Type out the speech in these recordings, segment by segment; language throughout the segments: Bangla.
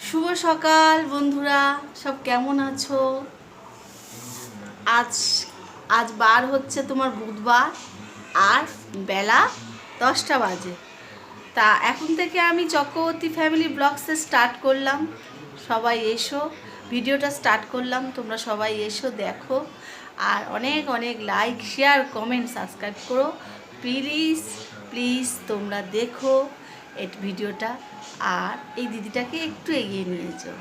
শুভ সকাল বন্ধুরা, সব কেমন আছো? আজ আজ বার হচ্ছে তোমার বুধবার, আর বেলা 10টা বাজে। তা এখন থেকে আমি চক্রবর্তী ফ্যামিলি ব্লগসে স্টার্ট করলাম। সবাই এসো, ভিডিওটা স্টার্ট করলাম, তোমরা সবাই এসো দেখো, আর অনেক অনেক লাইক, শেয়ার, কমেন্ট, সাবস্ক্রাইব করো প্লিজ প্লিজ। তোমরা দেখো এই ভিডিওটা, আর এই দিদিটাকে একটু এগিয়ে নিয়ে যাও।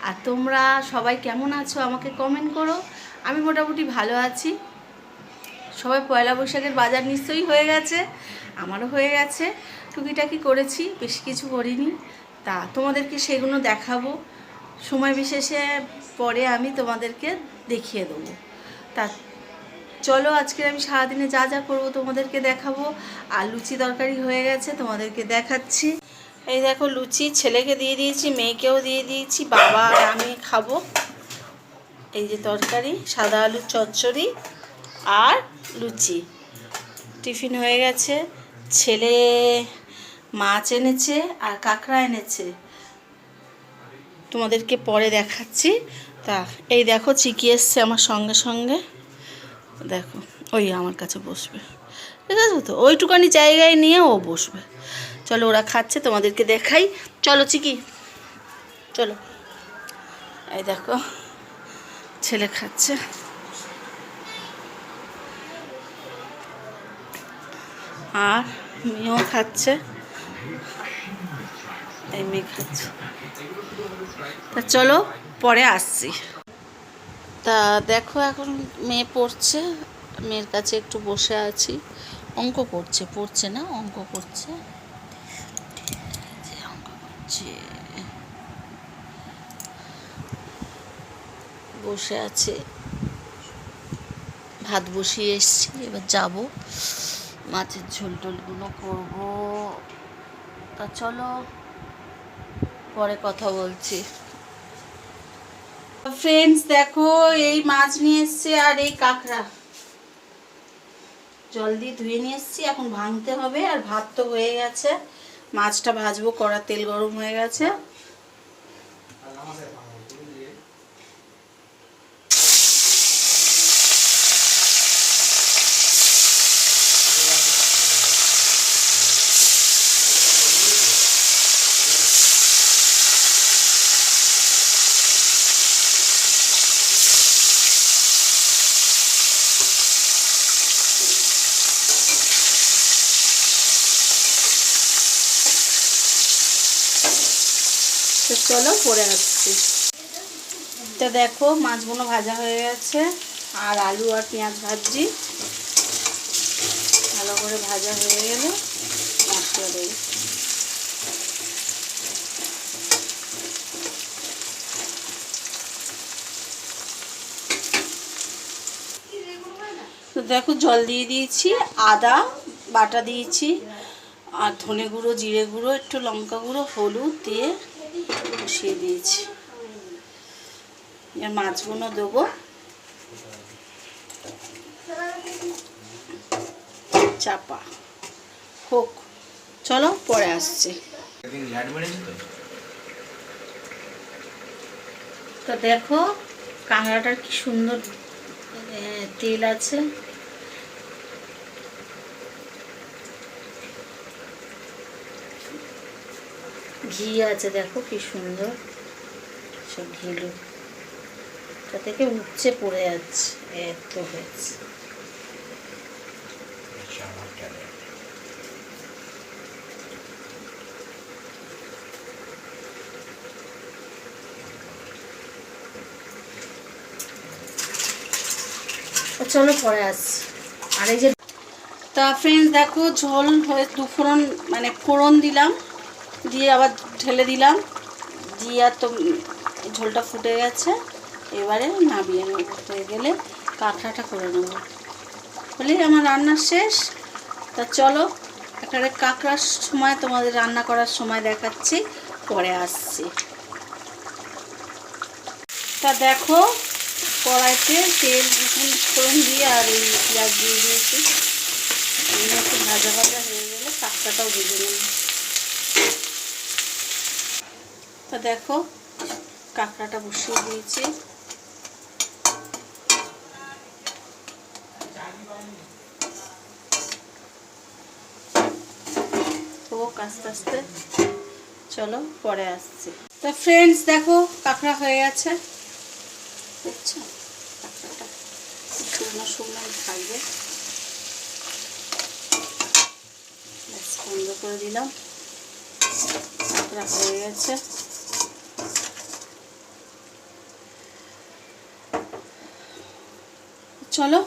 আর তোমরা সবাই কেমন আছো আমাকে কমেন্ট করো। আমি মোটামুটি ভালো আছি। সবাই পয়লা বৈশাখের বাজার নিশ্চয়ই হয়ে গেছে, আমারও হয়ে গেছে। টুকিটাকি করেছি, বেশি কিছু করিনি। তা তোমাদেরকে সেগুলো দেখাবো সময় বিশেষে, পরে আমি তোমাদেরকে দেখিয়ে দেবো। তা চলো, আজকে আমি সারাদিনে যা যা করবো তোমাদেরকে দেখাবো। আর লুচি তরকারি হয়ে গেছে, তোমাদেরকে দেখাচ্ছি। এই দেখো লুচি ছেলেকে দিয়ে দিয়েছি, মেয়েকেও দিয়ে দিয়েছি, বাবা আর আমি খাবো। এই যে তরকারি, সাদা আলুর চচ্চড়ি আর লুচি। টিফিন হয়ে গেছে। ছেলে মাছ এনেছে আর কাঁকড়া এনেছে, তোমাদেরকে পরে দেখাচ্ছি। তা এই দেখো চিকি এসছে আমার সঙ্গে সঙ্গে, দেখো ওই আমার কাছে বসবে, ঠিক আছে তো? ওইটুকানি জায়গায় নিয়ে ও বসবে। চলো, ওরা খাচ্ছে, তোমাদেরকে দেখাই। চলো চিকি, চলো। এই দেখো ছেলে খাচ্ছে, আর মেয়েও খাচ্ছে। এই মেয়ে খাচ্ছে। তা চলো পরে আসছি। তা দেখো এখন মেয়ে পড়ছে, মেয়ের কাছে একটু বসে আছি। অঙ্ক করছে, পড়ছে না, অঙ্ক করছে, অঙ্ক করছে। বসে আছে, ভাত বসিয়ে এসছি, এবার যাব মাছের ঝোল টোলগুলো করবো। তা চলো পরে কথা বলছি। ফ্রেন্ডস দেখো, এই মাছ নিয়ে এসছে আর এই কাঁকড়া জল দিয়ে ধুয়ে নিয়ে এসছি, এখন ভাঙতে হবে। আর ভাত তো হয়ে গেছে, মাছটা ভাজবো, কড়া তেল গরম হয়ে গেছে। তো চলো পরে আসছি। তো দেখো মাছগুলো ভাজা হয়ে গেছে, আর আলু আর পেঁয়াজ ভাজছি। ভালো করে ভাজা হয়ে গেলে মশলা দেব। তো দেখো জল দিয়ে দিয়েছি, আদা বাটা দিয়েছি, আর ধনে গুঁড়ো, জিরে গুঁড়ো, একটু লঙ্কা গুঁড়ো, হলুদ দিয়ে বসিয়ে দিয়েছি। এর মাছগুলো দেবো, চাপা হোক। চলো পরে আসছি। তো দেখো কাঁকড়াটার কি সুন্দর তেল আছে। ঘি আছে, দেখো কি সুন্দর সব ঘিলো, তা থেকে উপচে পড়ে যাচ্ছে, এত হয়েছে। চলো পরে আসছি। আর এই যে তা ফ্রেন্ডস দেখো ঝোল হয়ে দুফোড়ন মানে ফোড়ন দিলাম, দিয়ে আবার ঢেলে দিলাম, দিয়ে আর তো ঝোলটা ফুটে গেছে। এবারে নামিয়ে নেব, হয়ে গেলে কাঁকড়াটা করে নেব, বলেই আমার রান্না শেষ। তা চলো একেবারে কাঁকড়ার সময় তোমাদের রান্না করার সময় দেখাচ্ছি, পরে আসছি। তা দেখো কড়াইতে তেল ফোড়ন দিয়ে আর এই পেঁয়াজ দিয়ে দিয়েছি, একটু ভাজা ভাজা হয়ে গেলে কাঁকড়াটাও ভেজে নেব। তা দেখো কাঁকড়াটা বসিয়ে দিয়েছি। আস্তে আস্তে চলো পরে আসছি। তা ফ্রেন্ডস দেখো কাঁকড়া হয়ে গেছে, বুঝছো কাঁকড়াটা শুকনো শুকনো থাকবে। বন্ধ করে দিলাম, কাঁকড়া হয়ে গেছে। চলো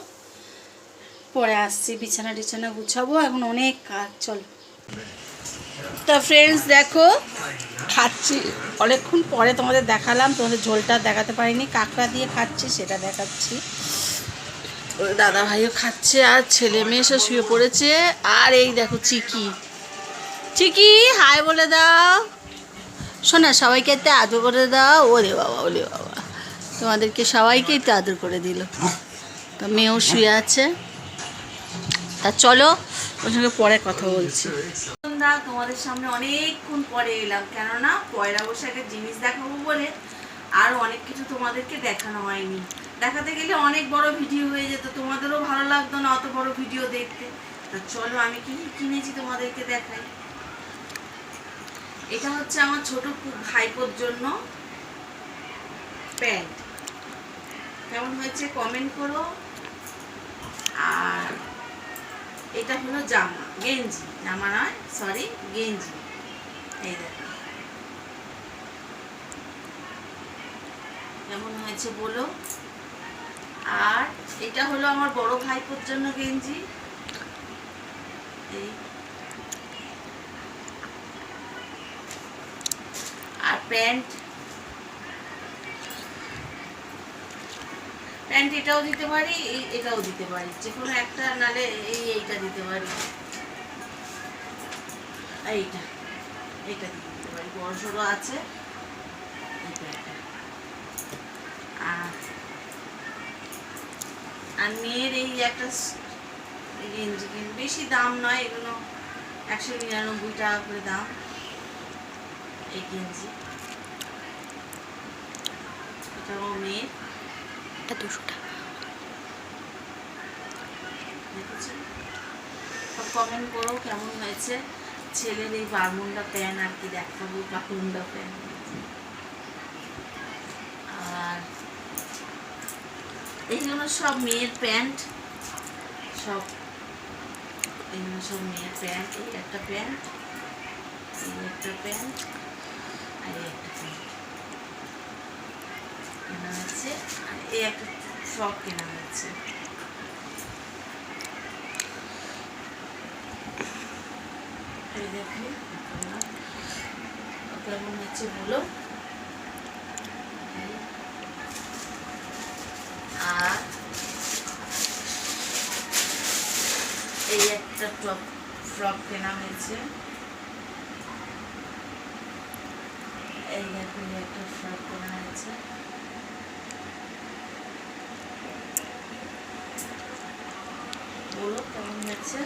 পরে আসছি, বিছানা টিছানা গুছাবো, এখন অনেক কাজ। চলো। তা ফ্রেন্ডস দেখো খাচ্ছি, অনেকক্ষণ পরে তোমাদের দেখালাম, তোমাদের ঝোলটা দেখাতে পারিনি, কাঁকড়া দিয়ে খাচ্ছি সেটা দেখাচ্ছি। দাদা ভাইও খাচ্ছে আর ছেলে মেয়ে সব শুয়ে পড়েছে। আর এই দেখো চিকি, চিকি হাই বলে দাও, শোনা সবাইকে একটু আদর করে দাও। ওরে বাবা ওরে বাবা, তোমাদেরকে সবাইকে একটু আদর করে দিল। তো মেয়েও শুয়ে আছে। তা চলো ওর সঙ্গে পরে কথা বলছি। তোমাদের সামনে অনেকক্ষণ পরে এলাম, কেননা পয়লা বৈশাখের জিনিস দেখাবো বলে আর অনেক কিছু তোমাদেরকে দেখানো হয়নি। দেখাতে গেলে অনেক বড় ভিডিও হয়ে যেত, তোমাদেরও ভালো লাগতো না অত বড় ভিডিও দেখতে। তা চলো আমি কি কিনেছি তোমাদেরকে দেখাই। এটা হচ্ছে আমার ছোট ভাইপোর জন্য প্যান্ট, কেমন হয়েছে কমেন্ট করো। আর এটা হলো জামা, গেঞ্জি, জামা নয় সরি গেঞ্জি, এই দেখো কেমন হয়েছে বলো। আর এটা হলো আমার বড় ভাইপোর জন্য গেঞ্জি, এই আর প্যান্ট, প্যান্ট এটাও দিতে পারি এটাও দিতে পারি, যে কোনো একটা, নালে এইটা দিতে পারি, এইটা এইটা দিতে পারি, বড় সড়ো আছে। আর মেয়ের এই একটা গেঞ্জি, বেশি দাম নয়, এগুলো 199 টাকা করে দাম এই গেঞ্জি। এটাও মেয়ের 200 টাকা। দেখেছেন, সব কমেন্ট করো কেমন হয়েছে। ছেলের এই বারমুন্ডা প্যান্ট আর কি দেখাবো, বারমুন্ডা প্যান্ট। আর এইগুলো সব মেয়ের প্যান্ট, সব এগুলো সব মেয়ের প্যান্ট। এই একটা প্যান্ট, এই একটা প্যান্ট, আর এই একটা প্যান্ট কেনা হয়েছে, আর এই একটা ফ্রক কেনা হয়েছে। এই দেখো কেমন হচ্ছে বলো। আর এই একটা টপ ফ্রক কেনা হয়েছে, এই দেখো একটা ফ্রক কেনা হয়েছে। বলো কেমন হয়েছে।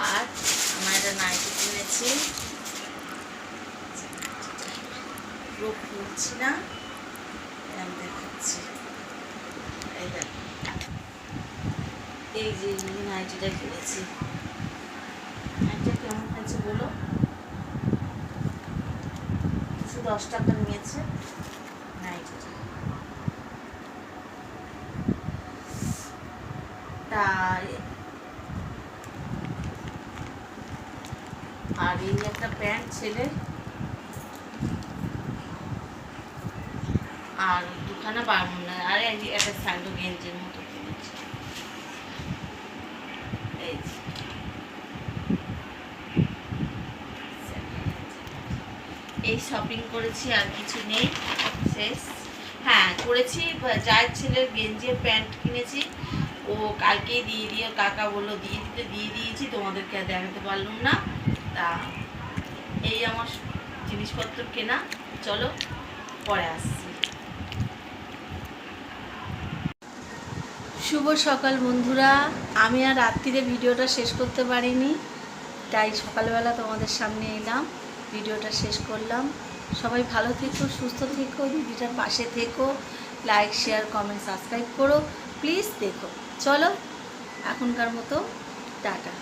আর আমার একটা নাইটি কিনেছি, পুরো খুলছি না, আমি দেখাচ্ছি। এই দেখো এই যে নাইটিটা কিনেছি, নাইটিটা কেমন হয়েছে বলো। 10 টাকা নিয়েছে নাইটিটা। আর এই একটা প্যান্ট ছেলে, আর দুখানা বারমুন্ডা, আর একটা স্যান্ডো গেঞ্জির মতো কিনেছি। এই শপিং করেছি, আর কিছু নেই, শেষ। হ্যাঁ করেছি, জায়ের ছেলের গেঞ্জির প্যান্ট কিনেছি, ও কালকেই দিয়ে কাকা বললো দিয়ে দিয়েছি, তোমাদেরকে আর দেখাতে পারলাম না। তা এই আমার জিনিসপত্র কেনা, চলো পরে আসছি। শুভ সকাল বন্ধুরা, আমি আর রাত্রিরে ভিডিওটা শেষ করতে পারিনি, তাই সকালবেলা তোমাদের সামনে এলাম, ভিডিওটা শেষ করলাম। সবাই ভালো থেকো, সুস্থ থেকো, দিদিটার পাশে থেকো, লাইক শেয়ার কমেন্ট সাবস্ক্রাইব করো প্লিজ। দেখো চলো এখনকার মতো টাটা।